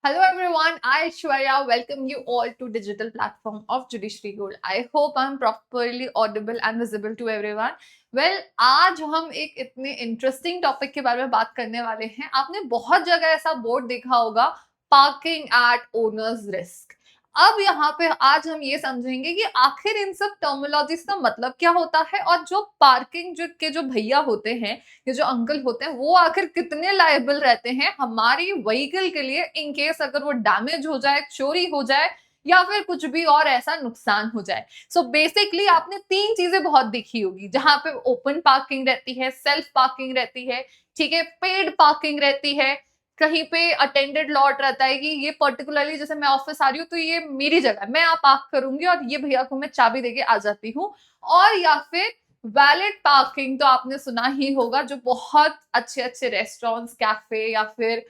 Hello everyone, I Shwaya welcome you all to digital platform of Judiciary Gold. I hope I'm properly audible and visible to everyone. Well, आज हम एक इतने interesting topic के बारे में बात करने वाले हैं। आपने बहुत जगह ऐसा बोर्ड देखा होगा, पार्किंग एट ओनर्स रिस्क। अब यहाँ पे आज हम ये समझेंगे कि आखिर इन सब टर्मिनोलॉजीज का मतलब क्या होता है और जो पार्किंग जो भैया होते हैं, ये जो अंकल होते हैं, वो आखिर कितने लायबल रहते हैं हमारी व्हीकल के लिए इन केस अगर वो डैमेज हो जाए, चोरी हो जाए या फिर कुछ भी और ऐसा नुकसान हो जाए। सो बेसिकली आपने तीन चीजें बहुत देखी होगी, जहां पे ओपन पार्किंग रहती है, सेल्फ पार्किंग रहती है, ठीक है, पेड पार्किंग रहती है, कहीं पे अटेंडेड लॉट रहता है कि ये पर्टिकुलरली जैसे मैं ऑफिस आ रही हूँ तो ये मेरी जगह मैं यहाँ पार्क करूंगी और ये भैया को मैं चाबी देके आ जाती हूँ। और या फिर वैलेट पार्किंग तो आपने सुना ही होगा, जो बहुत अच्छे अच्छे रेस्टोरेंट्स, कैफे या फिर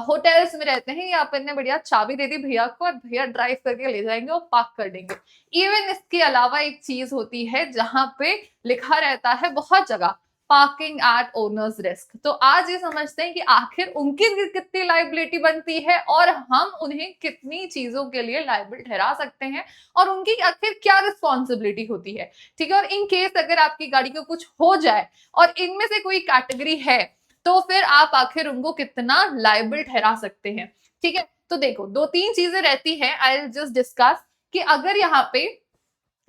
होटल्स में रहते हैं। यहाँ पर ने बढ़िया चाबी दे दी भैया को और भैया ड्राइव करके ले जाएंगे और पार्क कर देंगे। इवन इसके अलावा एक चीज होती है जहां पे लिखा रहता है बहुत जगह, पार्किंग एट ओनर्स रिस्क। तो आज ये समझते हैं कि आखिर उनकी कितनी लाइबिलिटी बनती है और हम उन्हें कितनी चीजों के लिए लाइबल ठहरा सकते हैं और उनकी आखिर क्या रिस्पॉन्सिबिलिटी होती है। ठीक है, और इन केस अगर आपकी गाड़ी को कुछ हो जाए और इनमें से कोई कैटेगरी है तो फिर आप आखिर उनको कितना लाइबल ठहरा सकते हैं। ठीक है, तो देखो दो तीन चीजें रहती हैं, आई विल जस्ट डिस्कस कि अगर यहाँ पे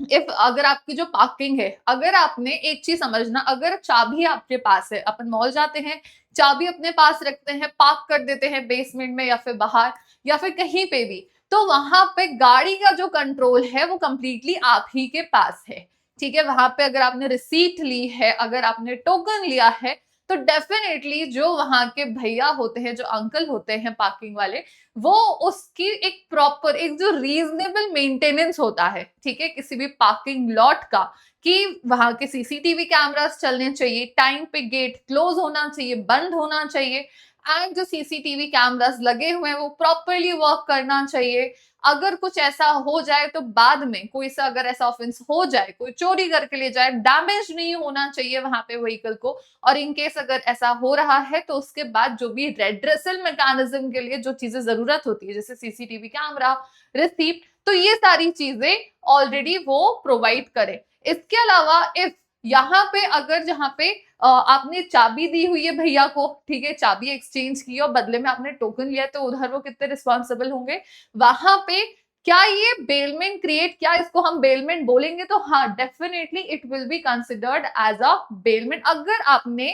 अगर आपकी जो पार्किंग है, अगर आपने एक चीज समझना, अगर चाबी आपके पास है, अपन मॉल जाते हैं, चाबी अपने पास रखते हैं, पार्क कर देते हैं बेसमेंट में या फिर बाहर या फिर कहीं पे भी, तो वहां पे गाड़ी का जो कंट्रोल है वो कंप्लीटली आप ही के पास है। ठीक है, वहां पे अगर आपने रिसीट ली है, अगर आपने टोकन लिया है, तो डेफिनेटली जो वहां के भैया होते हैं, जो अंकल होते हैं पार्किंग वाले, वो उसकी एक प्रॉपर एक जो रीजनेबल मेंटेनेंस होता है, ठीक है, किसी भी पार्किंग लॉट का, कि वहां के सीसीटीवी कैमरास चलने चाहिए, टाइम पे गेट क्लोज होना चाहिए, बंद होना चाहिए, एंड जो सीसीटीवी कैमरास लगे हुए हैं वो प्रॉपरली वर्क करना चाहिए। अगर कुछ ऐसा हो जाए तो बाद में कोई सा अगर ऐसा ऑफेंस हो जाए, कोई चोरी करके ले जाए, डैमेज नहीं होना चाहिए वहां पे व्हीकल को। और इन केस अगर ऐसा हो रहा है तो उसके बाद जो भी रेड्रेसल मैकेनिज्म के लिए जो चीजें जरूरत होती है, जैसे सीसीटीवी कैमरा, रिसीप्ट, तो ये सारी चीजें ऑलरेडी वो प्रोवाइड करे। इसके अलावा इफ यहाँ पे अगर जहाँ पे आपने चाबी दी हुई है भैया को, ठीक है, चाबी एक्सचेंज की और बदले में आपने टोकन लिया, तो उधर वो कितने रिस्पॉन्सिबल होंगे वहां पे। क्या ये बेलमेंट क्रिएट, क्या इसको हम बेलमेंट बोलेंगे? तो हाँ, definitely it will be considered as a bailment अगर आपने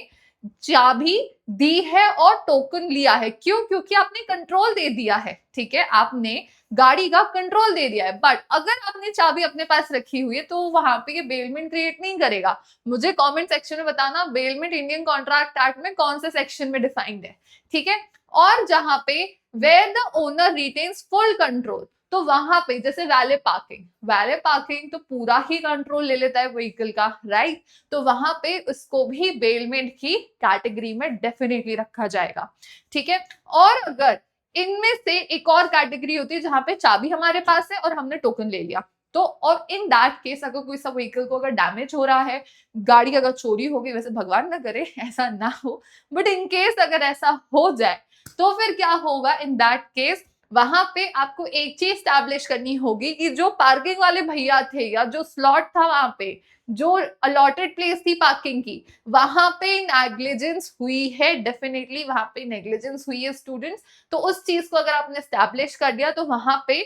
चाबी दी है और टोकन लिया है। क्यों? क्योंकि आपने कंट्रोल दे दिया है, ठीक है, आपने गाड़ी का कंट्रोल दे दिया है। बट अगर आपने चाबी अपने पास रखी हुई है तो वहां पे ये बेलमेंट क्रिएट नहीं करेगा। मुझे कमेंट सेक्शन में बताना बेलमेंट इंडियन कॉन्ट्रैक्ट एक्ट में कौन से सेक्शन में डिफाइंड है, ठीक है। और जहां पे where the owner retains full control, तो वहां पे जैसे वैले पार्किंग तो पूरा ही कंट्रोल ले लेता है व्हीकल का, राइट। तो वहां पे उसको भी बेलमेंट की कैटेगरी में डेफिनेटली रखा जाएगा, ठीक है। और अगर इनमें से एक और कैटेगरी होती है जहां पे चाबी हमारे पास है और हमने टोकन ले लिया, तो और इन दैट केस अगर कोई सा व्हीकल को अगर डैमेज हो रहा है, गाड़ी अगर चोरी हो गई, वैसे भगवान ना करे ऐसा ना हो, बट इन केस अगर ऐसा हो जाए तो फिर क्या होगा इन दैट केस? वहां पे आपको एक चीज स्टैब्लिश करनी होगी कि जो पार्किंग वाले भैया थे या जो स्लॉट था वहां पे, जो अलॉटेड प्लेस थी पार्किंग की, वहां पे नेग्लिजेंस हुई है, डेफिनेटली वहां पे नेग्लिजेंस हुई है स्टूडेंट्स। तो उस चीज को अगर आपने स्टैब्लिश कर दिया तो वहां पे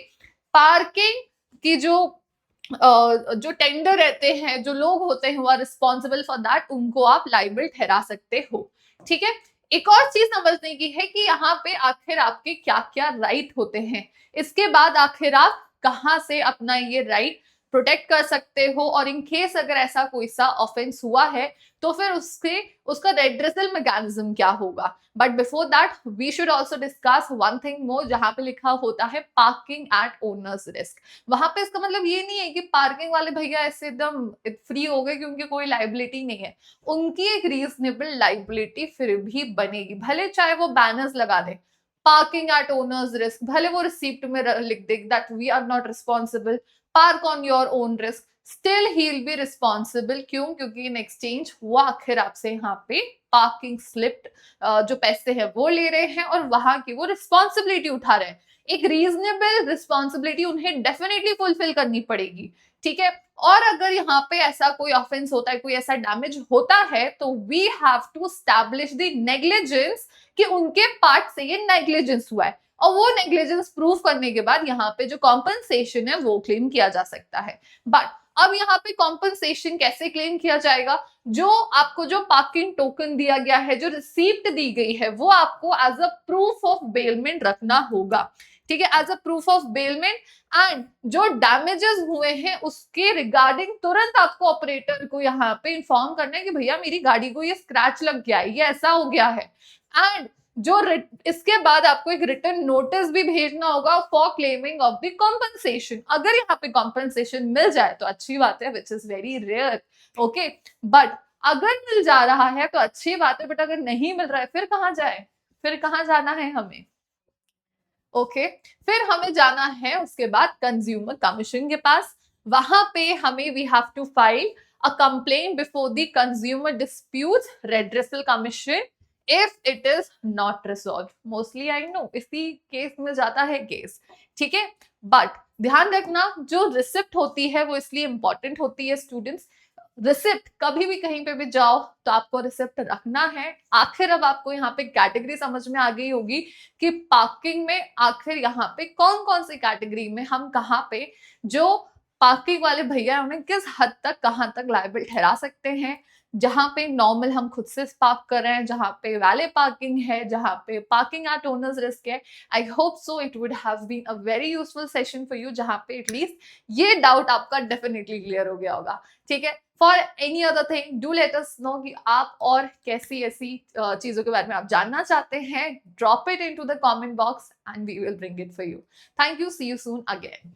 पार्किंग की जो टेंडर रहते हैं, जो लोग होते हैं, वो रिस्पॉन्सिबल फॉर दैट, उनको आप लाइबल ठहरा सकते हो, ठीक है। एक और चीज समझने की है कि यहाँ पे आखिर आपके क्या क्या राइट होते हैं, इसके बाद आखिर आप कहाँ से अपना ये राइट प्रोटेक्ट कर सकते हो, और इन केस अगर ऐसा कोई सा ऑफेंस हुआ है तो फिर उसका रेड्रेसल मैकेनिज्म क्या होगा। But before that we should also discuss one thing more, जहां पे लिखा होता है पार्किंग एट ओनर्स रिस्क। वहां पे इसका मतलब ये नहीं है कि पार्किंग वाले भैया ऐसे एकदम फ्री हो गए क्योंकि कोई लाइबिलिटी नहीं है। उनकी एक रीजनेबल लाइबिलिटी फिर भी बनेगी, भले चाहे वो बैनर्स लगा दे पार्किंग एट ओनर्स रिस्क, भले वो रिसिप्ट में लिख दे that we are not responsible, park on your own risk, still he will be responsible. क्यों? क्योंकि इन एक्सचेंज वो आखिर आपसे यहाँ पे पार्किंग स्लिप जो पैसे हैं वो ले रहे हैं और वहां की वो रिस्पॉन्सिबिलिटी उठा रहे हैं। एक रीजनेबल रिस्पॉन्सिबिलिटी उन्हें डेफिनेटली फुलफिल करनी पड़ेगी, ठीक है। और अगर यहाँ पे ऐसा कोई ऑफेंस होता है, कोई ऐसा डैमेज होता है, तो we have to establish the negligence कि उनके पार्ट से ये नेग्लिजेंस हुआ है, और वो नेग्लिजेंस प्रूव करने के बाद यहाँ पे जो कॉम्पनसेशन है वो क्लेम किया जा सकता है। बट अब यहाँ पे कॉम्पनसेशन कैसे क्लेम किया जाएगा? जो आपको जो पार्किंग टोकन दिया गया है, जो रिसीप्ट दी गई है, वो आपको as a proof of bailment रखना होगा, ठीक है, as a proof of bailment. And जो डैमेजेस हुए हैं उसके रिगार्डिंग तुरंत आपको ऑपरेटर को यहाँ पे इन्फॉर्म करना है कि भैया मेरी गाड़ी को ये स्क्रैच लग गया है, ये ऐसा हो गया है। एंड जो इसके बाद आपको एक रिटन नोटिस भी भेजना होगा for claiming of the compensation. अगर यहाँ पे कॉम्पनसेशन मिल जाए तो अच्छी बात है, which is very rare, okay. But अगर मिल जा रहा है तो अच्छी बात है, बट अगर नहीं मिल रहा है फिर कहाँ जाए, फिर कहाँ जाना है हमें? ओके, फिर हमें जाना है उसके बाद कंज्यूमर कमीशन के पास। वहां पे हमें we have to file a complaint before the consumer dispute redressal commission if it is not resolve. Mostly I know इसी केस में जाता है केस, ठीक है। बट ध्यान रखना जो रिसिप्ट होती है वो इसलिए इंपॉर्टेंट होती है स्टूडेंट्स। रिसिप्ट कभी भी कहीं पे भी जाओ तो आपको रिसिप्ट रखना है। आखिर अब आपको यहाँ पे कैटेगरी समझ में आ गई होगी कि पार्किंग में आखिर यहाँ पे कौन कौन सी कैटेगरी में हम कहाँ पे जो पार्किंग वाले भैया उन्हें किस हद तक कहाँ तक लायबल ठहरा सकते हैं। जहां पे नॉर्मल हम खुद से पार्क कर रहे हैं, जहां पे वैले पार्किंग है, जहां पे पार्किंग एट ओनर्स रिस्क है। I hope so it would have been a very useful session for you, जहां पे एटलीस्ट ये डाउट आपका डेफिनेटली क्लियर हो गया होगा, ठीक है। For any other thing do let us know कि आप और कैसी ऐसी चीजों के बारे में आप जानना चाहते हैं। Drop it into the comment box and we will bring it for you. Thank you, see you soon again.